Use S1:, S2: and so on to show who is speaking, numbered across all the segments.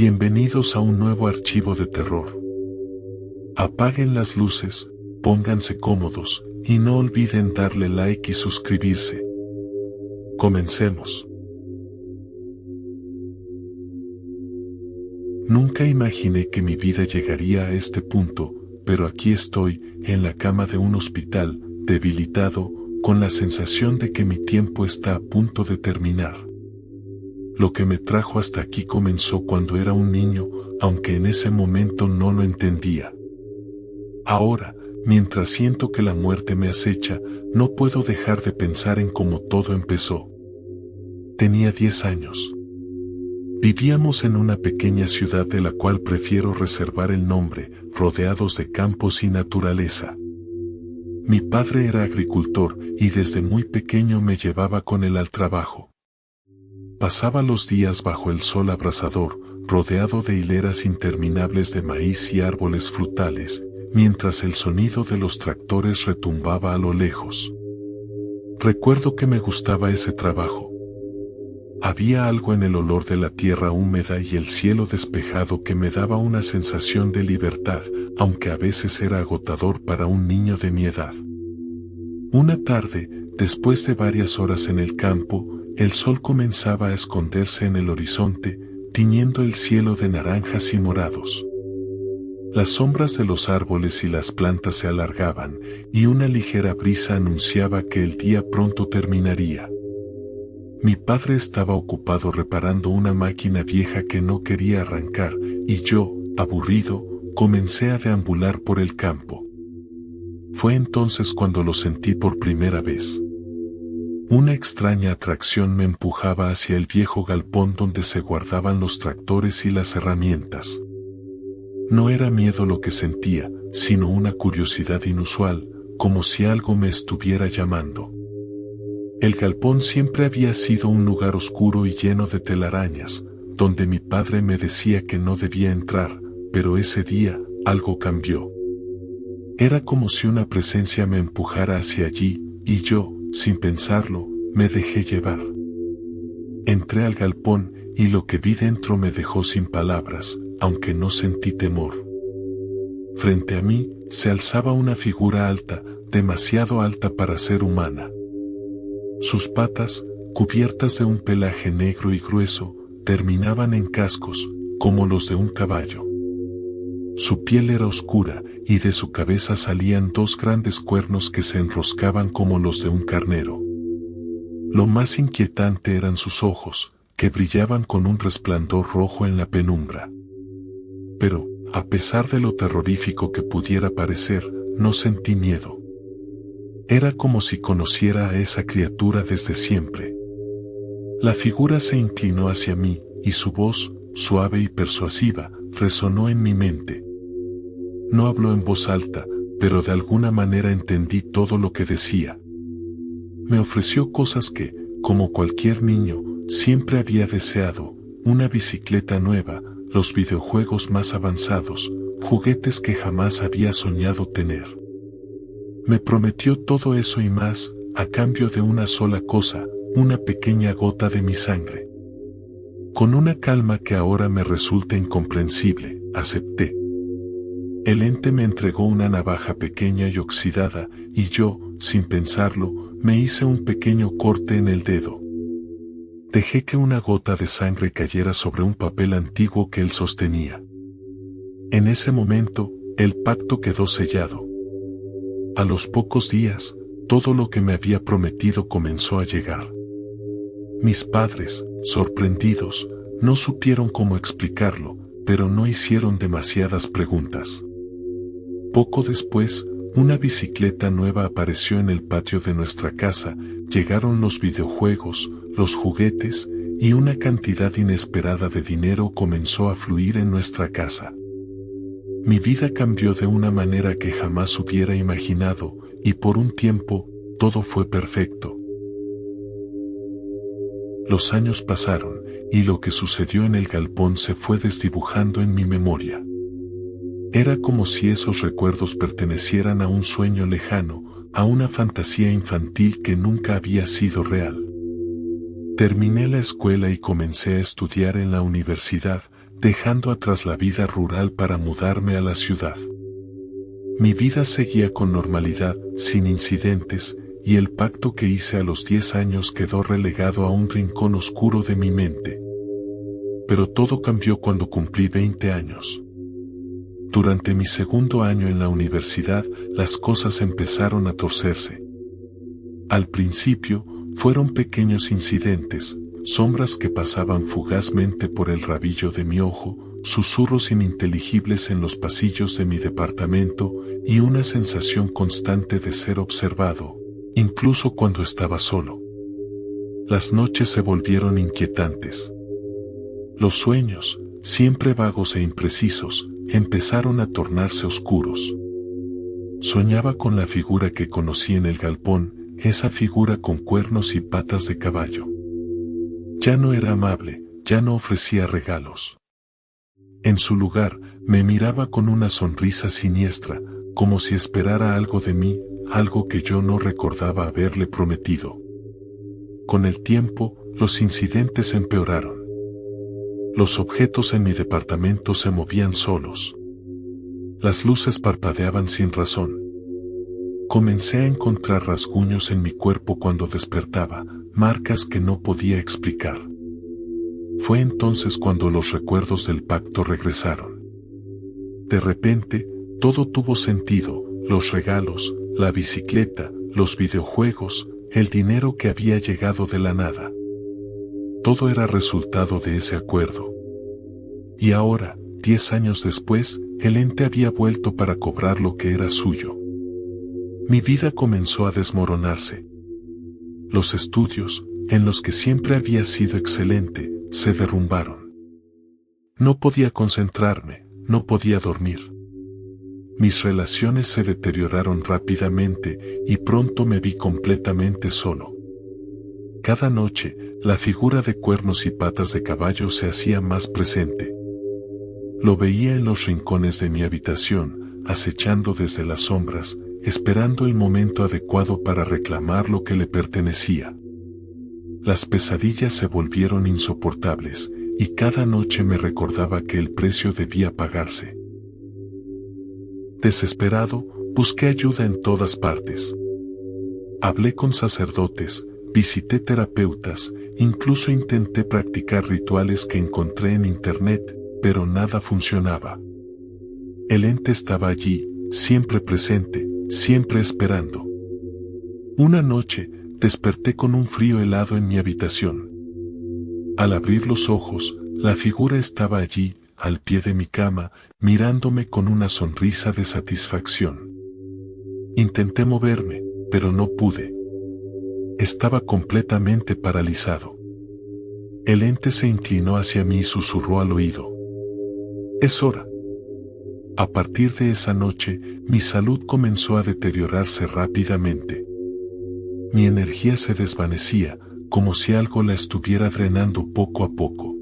S1: Bienvenidos a un nuevo archivo de terror. Apaguen las luces, pónganse cómodos y no olviden darle like y suscribirse. Comencemos. Nunca imaginé que mi vida llegaría a este punto, pero aquí estoy, en la cama de un hospital, debilitado, con la sensación de que mi tiempo está a punto de terminar. Lo que me trajo hasta aquí comenzó cuando era un niño, aunque en ese momento no lo entendía. Ahora, mientras siento que la muerte me acecha, no puedo dejar de pensar en cómo todo empezó. Tenía 10 años. Vivíamos en una pequeña ciudad de la cual prefiero reservar el nombre, rodeados de campos y naturaleza. Mi padre era agricultor y desde muy pequeño me llevaba con él al trabajo. Pasaba los días bajo el sol abrasador, rodeado de hileras interminables de maíz y árboles frutales, mientras el sonido de los tractores retumbaba a lo lejos. Recuerdo que me gustaba ese trabajo. Había algo en el olor de la tierra húmeda y el cielo despejado que me daba una sensación de libertad, aunque a veces era agotador para un niño de mi edad. Una tarde, después de varias horas en el campo, el sol comenzaba a esconderse en el horizonte, tiñendo el cielo de naranjas y morados. Las sombras de los árboles y las plantas se alargaban, y una ligera brisa anunciaba que el día pronto terminaría. Mi padre estaba ocupado reparando una máquina vieja que no quería arrancar, y yo, aburrido, comencé a deambular por el campo. Fue entonces cuando lo sentí por primera vez. Una extraña atracción me empujaba hacia el viejo galpón donde se guardaban los tractores y las herramientas. No era miedo lo que sentía, sino una curiosidad inusual, como si algo me estuviera llamando. El galpón siempre había sido un lugar oscuro y lleno de telarañas, donde mi padre me decía que no debía entrar, pero ese día, algo cambió. Era como si una presencia me empujara hacia allí, y yo, sin pensarlo, me dejé llevar. Entré al galpón, y lo que vi dentro me dejó sin palabras, aunque no sentí temor. Frente a mí, se alzaba una figura alta, demasiado alta para ser humana. Sus patas, cubiertas de un pelaje negro y grueso, terminaban en cascos, como los de un caballo. Su piel era oscura, y de su cabeza salían dos grandes cuernos que se enroscaban como los de un carnero. Lo más inquietante eran sus ojos, que brillaban con un resplandor rojo en la penumbra. Pero, a pesar de lo terrorífico que pudiera parecer, no sentí miedo. Era como si conociera a esa criatura desde siempre. La figura se inclinó hacia mí, y su voz, suave y persuasiva, resonó en mi mente. No habló en voz alta, pero de alguna manera entendí todo lo que decía. Me ofreció cosas que, como cualquier niño, siempre había deseado: una bicicleta nueva, los videojuegos más avanzados, juguetes que jamás había soñado tener. Me prometió todo eso y más, a cambio de una sola cosa, una pequeña gota de mi sangre. Con una calma que ahora me resulta incomprensible, acepté. El ente me entregó una navaja pequeña y oxidada, y yo, sin pensarlo, me hice un pequeño corte en el dedo. Dejé que una gota de sangre cayera sobre un papel antiguo que él sostenía. En ese momento, el pacto quedó sellado. A los pocos días, todo lo que me había prometido comenzó a llegar. Mis padres, sorprendidos, no supieron cómo explicarlo, pero no hicieron demasiadas preguntas. Poco después, una bicicleta nueva apareció en el patio de nuestra casa, llegaron los videojuegos, los juguetes, y una cantidad inesperada de dinero comenzó a fluir en nuestra casa. Mi vida cambió de una manera que jamás hubiera imaginado, y por un tiempo, todo fue perfecto. Los años pasaron, y lo que sucedió en el galpón se fue desdibujando en mi memoria. Era como si esos recuerdos pertenecieran a un sueño lejano, a una fantasía infantil que nunca había sido real. Terminé la escuela y comencé a estudiar en la universidad, dejando atrás la vida rural para mudarme a la ciudad. Mi vida seguía con normalidad, sin incidentes, y el pacto que hice a los 10 años quedó relegado a un rincón oscuro de mi mente. Pero todo cambió cuando cumplí 20 años. Durante mi segundo año en la universidad, las cosas empezaron a torcerse. Al principio, fueron pequeños incidentes, sombras que pasaban fugazmente por el rabillo de mi ojo, susurros ininteligibles en los pasillos de mi departamento y una sensación constante de ser observado, incluso cuando estaba solo. Las noches se volvieron inquietantes. Los sueños, siempre vagos e imprecisos, empezaron a tornarse oscuros. Soñaba con la figura que conocí en el galpón, esa figura con cuernos y patas de caballo. Ya no era amable, ya no ofrecía regalos. En su lugar, me miraba con una sonrisa siniestra, como si esperara algo de mí, algo que yo no recordaba haberle prometido. Con el tiempo, los incidentes empeoraron. Los objetos en mi departamento se movían solos. Las luces parpadeaban sin razón. Comencé a encontrar rasguños en mi cuerpo cuando despertaba, marcas que no podía explicar. Fue entonces cuando los recuerdos del pacto regresaron. De repente, todo tuvo sentido, los regalos, la bicicleta, los videojuegos, el dinero que había llegado de la nada. Todo era resultado de ese acuerdo. Y ahora, 10 años después, el ente había vuelto para cobrar lo que era suyo. Mi vida comenzó a desmoronarse. Los estudios, en los que siempre había sido excelente, se derrumbaron. No podía concentrarme, no podía dormir. Mis relaciones se deterioraron rápidamente y pronto me vi completamente solo. Cada noche, la figura de cuernos y patas de caballo se hacía más presente. Lo veía en los rincones de mi habitación, acechando desde las sombras, esperando el momento adecuado para reclamar lo que le pertenecía. Las pesadillas se volvieron insoportables, y cada noche me recordaba que el precio debía pagarse. Desesperado, busqué ayuda en todas partes. Hablé con sacerdotes, visité terapeutas, incluso intenté practicar rituales que encontré en internet, pero nada funcionaba. El ente estaba allí, siempre presente, siempre esperando. Una noche, desperté con un frío helado en mi habitación. Al abrir los ojos, la figura estaba allí, al pie de mi cama, mirándome con una sonrisa de satisfacción. Intenté moverme, pero no pude. Estaba completamente paralizado. El ente se inclinó hacia mí y susurró al oído: «Es hora». A partir de esa noche, mi salud comenzó a deteriorarse rápidamente. Mi energía se desvanecía, como si algo la estuviera drenando poco a poco.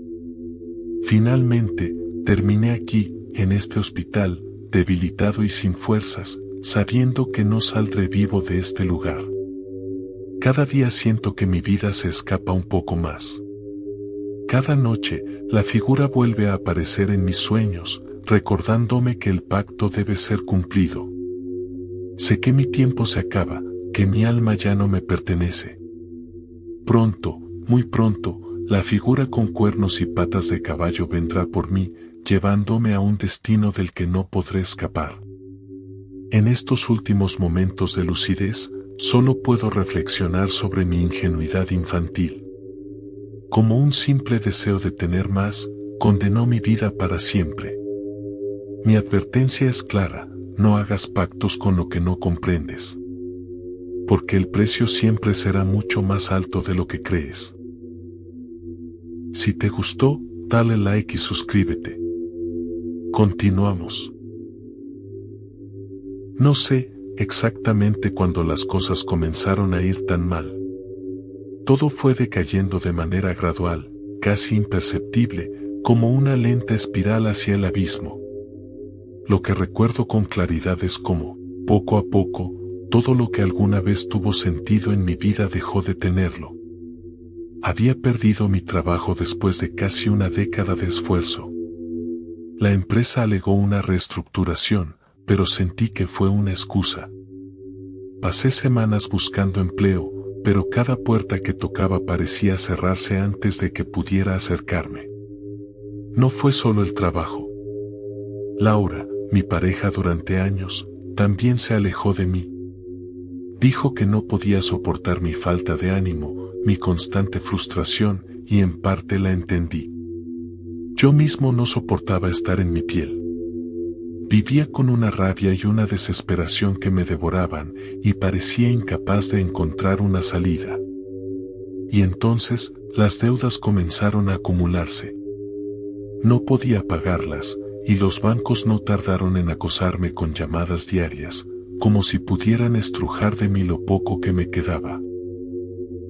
S1: Finalmente, terminé aquí, en este hospital, debilitado y sin fuerzas, sabiendo que no saldré vivo de este lugar. Cada día siento que mi vida se escapa un poco más. Cada noche, la figura vuelve a aparecer en mis sueños, recordándome que el pacto debe ser cumplido. Sé que mi tiempo se acaba, que mi alma ya no me pertenece. Pronto, muy pronto, la figura con cuernos y patas de caballo vendrá por mí, llevándome a un destino del que no podré escapar. En estos últimos momentos de lucidez, solo puedo reflexionar sobre mi ingenuidad infantil. Como un simple deseo de tener más, condenó mi vida para siempre. Mi advertencia es clara: no hagas pactos con lo que no comprendes. Porque el precio siempre será mucho más alto de lo que crees. Si te gustó, dale like y suscríbete. Continuamos. No sé exactamente cuándo las cosas comenzaron a ir tan mal. Todo fue decayendo de manera gradual, casi imperceptible, como una lenta espiral hacia el abismo. Lo que recuerdo con claridad es cómo, poco a poco, todo lo que alguna vez tuvo sentido en mi vida dejó de tenerlo. Había perdido mi trabajo después de casi una década de esfuerzo. La empresa alegó una reestructuración, pero sentí que fue una excusa. Pasé semanas buscando empleo, pero cada puerta que tocaba parecía cerrarse antes de que pudiera acercarme. No fue solo el trabajo. Laura, mi pareja durante años, también se alejó de mí. Dijo que no podía soportar mi falta de ánimo, mi constante frustración, y en parte la entendí. Yo mismo no soportaba estar en mi piel. Vivía con una rabia y una desesperación que me devoraban, y parecía incapaz de encontrar una salida. Y entonces, las deudas comenzaron a acumularse. No podía pagarlas, y los bancos no tardaron en acosarme con llamadas diarias, como si pudieran estrujar de mí lo poco que me quedaba.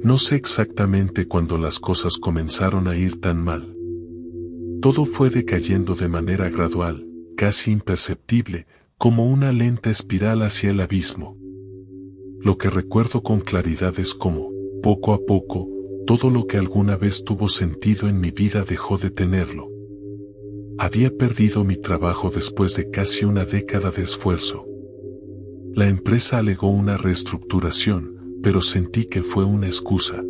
S1: No sé exactamente cuándo las cosas comenzaron a ir tan mal. Todo fue decayendo de manera gradual, casi imperceptible, como una lenta espiral hacia el abismo. Lo que recuerdo con claridad es cómo, poco a poco, todo lo que alguna vez tuvo sentido en mi vida dejó de tenerlo. Había perdido mi trabajo después de casi una década de esfuerzo. La empresa alegó una reestructuración, pero sentí que fue una excusa.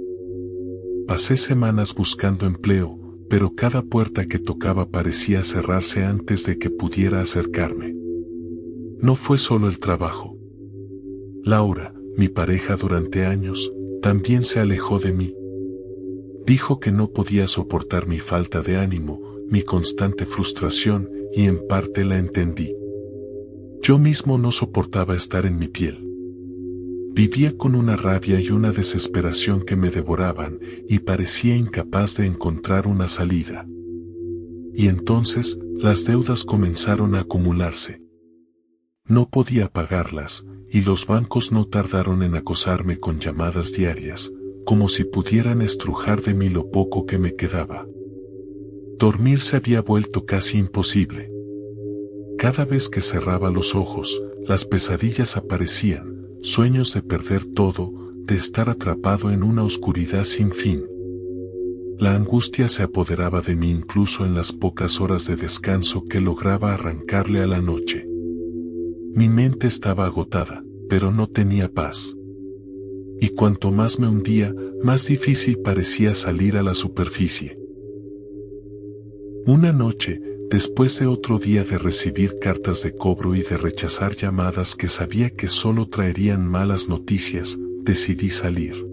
S1: Pasé semanas buscando empleo, pero cada puerta que tocaba parecía cerrarse antes de que pudiera acercarme. No fue solo el trabajo. Laura, mi pareja durante años, también se alejó de mí. Dijo que no podía soportar mi falta de ánimo, mi constante frustración, y en parte la entendí. Yo mismo no soportaba estar en mi piel. Vivía con una rabia y una desesperación que me devoraban, y parecía incapaz de encontrar una salida. Y entonces, las deudas comenzaron a acumularse. No podía pagarlas, y los bancos no tardaron en acosarme con llamadas diarias, como si pudieran estrujar de mí lo poco que me quedaba. Dormir se había vuelto casi imposible. Cada vez que cerraba los ojos, las pesadillas aparecían. Sueños de perder todo, de estar atrapado en una oscuridad sin fin. La angustia se apoderaba de mí incluso en las pocas horas de descanso que lograba arrancarle a la noche. Mi mente estaba agotada, pero no tenía paz. Y cuanto más me hundía, más difícil parecía salir a la superficie. Una noche, después de otro día de recibir cartas de cobro y de rechazar llamadas que sabía que solo traerían malas noticias, decidí salir.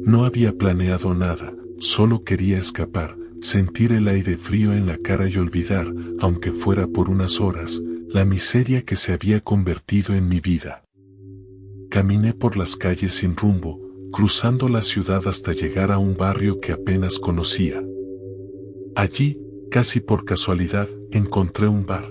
S1: No había planeado nada, solo quería escapar, sentir el aire frío en la cara y olvidar, aunque fuera por unas horas, la miseria que se había convertido en mi vida. Caminé por las calles sin rumbo, cruzando la ciudad hasta llegar a un barrio que apenas conocía. Allí, casi por casualidad, encontré un bar.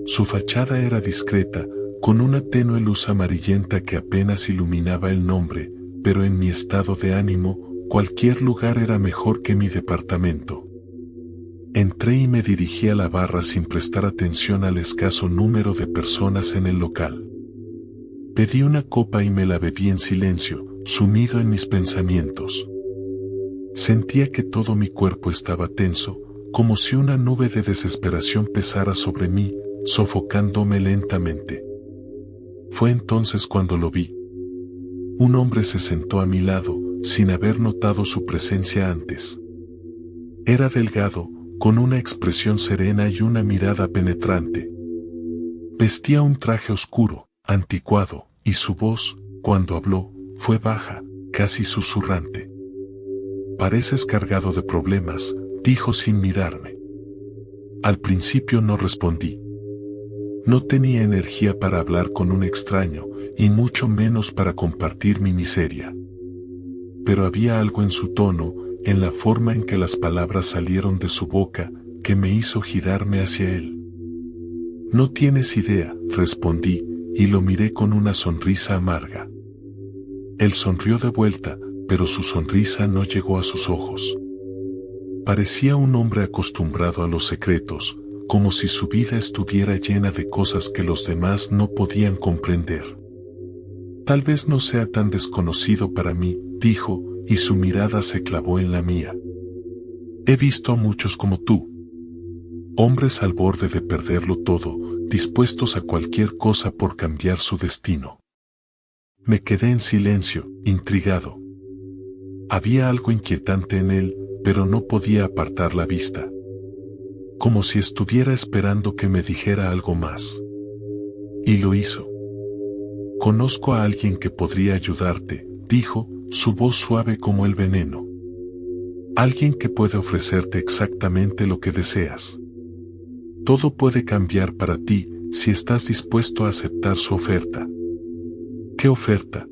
S1: Su fachada era discreta, con una tenue luz amarillenta que apenas iluminaba el nombre, pero en mi estado de ánimo, cualquier lugar era mejor que mi departamento. Entré y me dirigí a la barra sin prestar atención al escaso número de personas en el local. Pedí una copa y me la bebí en silencio, sumido en mis pensamientos. Sentía que todo mi cuerpo estaba tenso, como si una nube de desesperación pesara sobre mí, sofocándome lentamente. Fue entonces cuando lo vi. Un hombre se sentó a mi lado, sin haber notado su presencia antes. Era delgado, con una expresión serena y una mirada penetrante. Vestía un traje oscuro, anticuado, y su voz, cuando habló, fue baja, casi susurrante. «Pareces cargado de problemas», dijo sin mirarme. Al principio no respondí. No tenía energía para hablar con un extraño, y mucho menos para compartir mi miseria. Pero había algo en su tono, en la forma en que las palabras salieron de su boca, que me hizo girarme hacia él. «No tienes idea», respondí, y lo miré con una sonrisa amarga. Él sonrió de vuelta, pero su sonrisa no llegó a sus ojos. Parecía un hombre acostumbrado a los secretos, como si su vida estuviera llena de cosas que los demás no podían comprender. «Tal vez no sea tan desconocido para mí», dijo, y su mirada se clavó en la mía. «He visto a muchos como tú. Hombres al borde de perderlo todo, dispuestos a cualquier cosa por cambiar su destino. Me quedé en silencio, intrigado. Había algo inquietante en él, pero no podía apartar la vista. Como si estuviera esperando que me dijera algo más. Y lo hizo. Conozco a alguien que podría ayudarte, dijo, su voz suave como el veneno. Alguien que puede ofrecerte exactamente lo que deseas. Todo puede cambiar para ti, si estás dispuesto a aceptar su oferta. ¿Qué oferta?,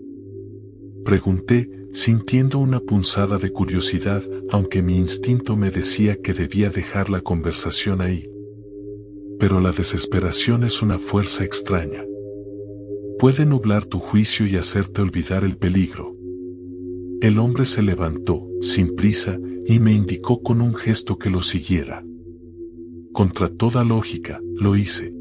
S1: pregunté, sintiendo una punzada de curiosidad, aunque mi instinto me decía que debía dejar la conversación ahí. Pero la desesperación es una fuerza extraña. Puede nublar tu juicio y hacerte olvidar el peligro. El hombre se levantó, sin prisa, y me indicó con un gesto que lo siguiera. Contra toda lógica, lo hice.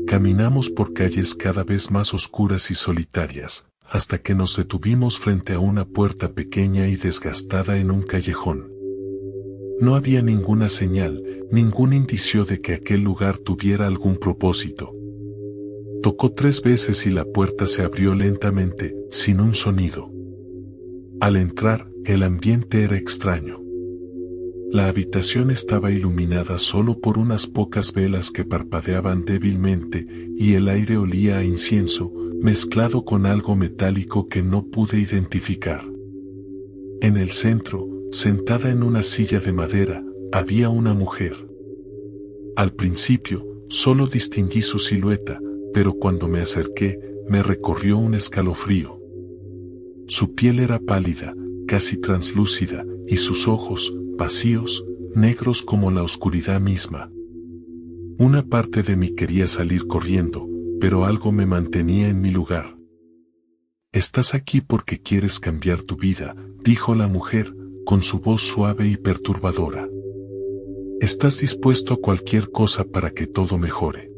S1: Caminamos por calles cada vez más oscuras y solitarias, hasta que nos detuvimos frente a una puerta pequeña y desgastada en un callejón. No había ninguna señal, ningún indicio de que aquel lugar tuviera algún propósito. Tocó 3 veces y la puerta se abrió lentamente, sin un sonido. Al entrar, el ambiente era extraño. La habitación estaba iluminada solo por unas pocas velas que parpadeaban débilmente, y el aire olía a incienso, mezclado con algo metálico que no pude identificar. En el centro, sentada en una silla de madera, había una mujer. Al principio, solo distinguí su silueta, pero cuando me acerqué, me recorrió un escalofrío. Su piel era pálida, casi translúcida, y sus ojos, vacíos, negros como la oscuridad misma. Una parte de mí quería salir corriendo, pero algo me mantenía en mi lugar. «Estás aquí porque quieres cambiar tu vida», dijo la mujer, con su voz suave y perturbadora. «Estás dispuesto a cualquier cosa para que todo mejore».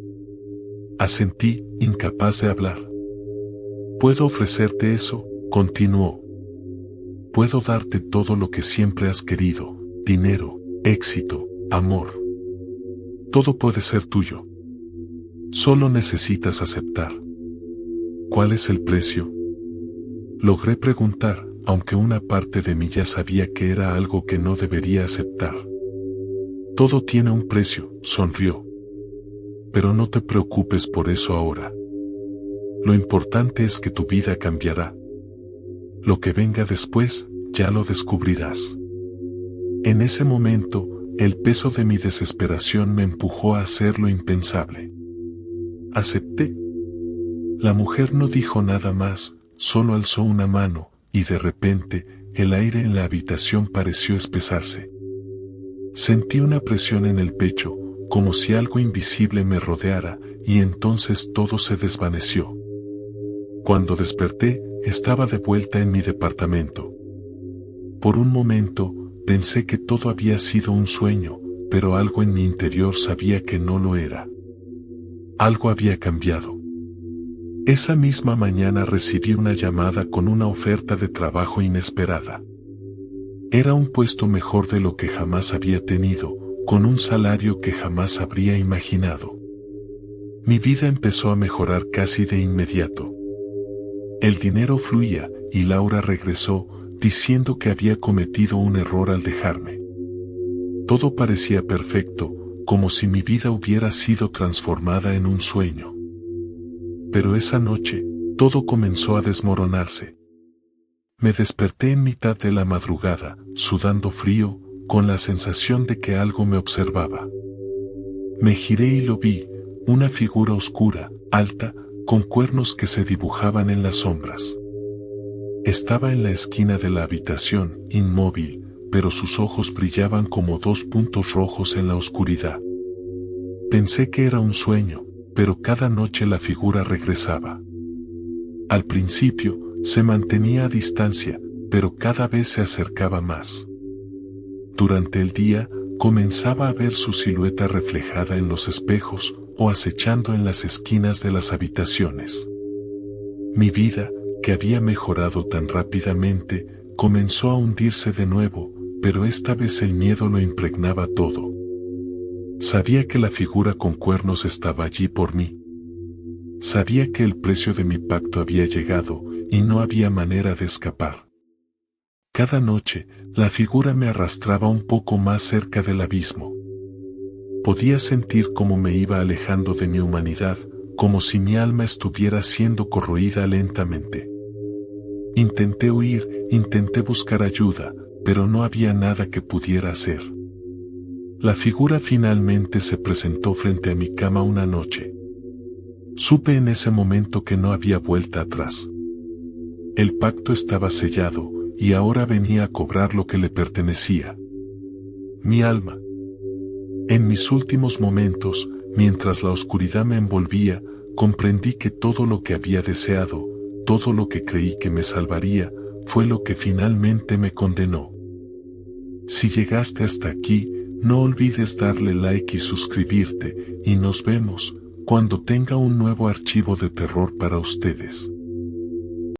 S1: Asentí, incapaz de hablar. «Puedo ofrecerte eso», continuó. «Puedo darte todo lo que siempre has querido, dinero, éxito, amor. Todo puede ser tuyo. Solo necesitas aceptar». «¿Cuál es el precio?», logré preguntar, aunque una parte de mí ya sabía que era algo que no debería aceptar. «Todo tiene un precio», sonrió. «Pero no te preocupes por eso ahora. Lo importante es que tu vida cambiará. Lo que venga después, ya lo descubrirás». En ese momento, el peso de mi desesperación me empujó a hacer lo impensable. Acepté. La mujer no dijo nada más, solo alzó una mano, y de repente, el aire en la habitación pareció espesarse. Sentí una presión en el pecho, como si algo invisible me rodeara, y entonces todo se desvaneció. Cuando desperté, estaba de vuelta en mi departamento. Por un momento, pensé que todo había sido un sueño, pero algo en mi interior sabía que no lo era. Algo había cambiado. Esa misma mañana recibí una llamada con una oferta de trabajo inesperada. Era un puesto mejor de lo que jamás había tenido, con un salario que jamás habría imaginado. Mi vida empezó a mejorar casi de inmediato. El dinero fluía, y Laura regresó, diciendo que había cometido un error al dejarme. Todo parecía perfecto, como si mi vida hubiera sido transformada en un sueño. Pero esa noche, todo comenzó a desmoronarse. Me desperté en mitad de la madrugada, sudando frío, con la sensación de que algo me observaba. Me giré y lo vi, una figura oscura, alta, con cuernos que se dibujaban en las sombras. Estaba en la esquina de la habitación, inmóvil, pero sus ojos brillaban como 2 puntos rojos en la oscuridad. Pensé que era un sueño, pero cada noche la figura regresaba. Al principio, se mantenía a distancia, pero cada vez se acercaba más. Durante el día, comenzaba a ver su silueta reflejada en los espejos, o acechando en las esquinas de las habitaciones. Mi vida, que había mejorado tan rápidamente, comenzó a hundirse de nuevo, pero esta vez el miedo lo impregnaba todo. Sabía que la figura con cuernos estaba allí por mí. Sabía que el precio de mi pacto había llegado y no había manera de escapar. Cada noche, la figura me arrastraba un poco más cerca del abismo. Podía sentir cómo me iba alejando de mi humanidad, como si mi alma estuviera siendo corroída lentamente. Intenté huir, intenté buscar ayuda, pero no había nada que pudiera hacer. La figura finalmente se presentó frente a mi cama una noche. Supe en ese momento que no había vuelta atrás. El pacto estaba sellado, y ahora venía a cobrar lo que le pertenecía. Mi alma. En mis últimos momentos, mientras la oscuridad me envolvía, comprendí que todo lo que había deseado, todo lo que creí que me salvaría, fue lo que finalmente me condenó. Si llegaste hasta aquí, no olvides darle like y suscribirte, y nos vemos cuando tenga un nuevo archivo de terror para ustedes.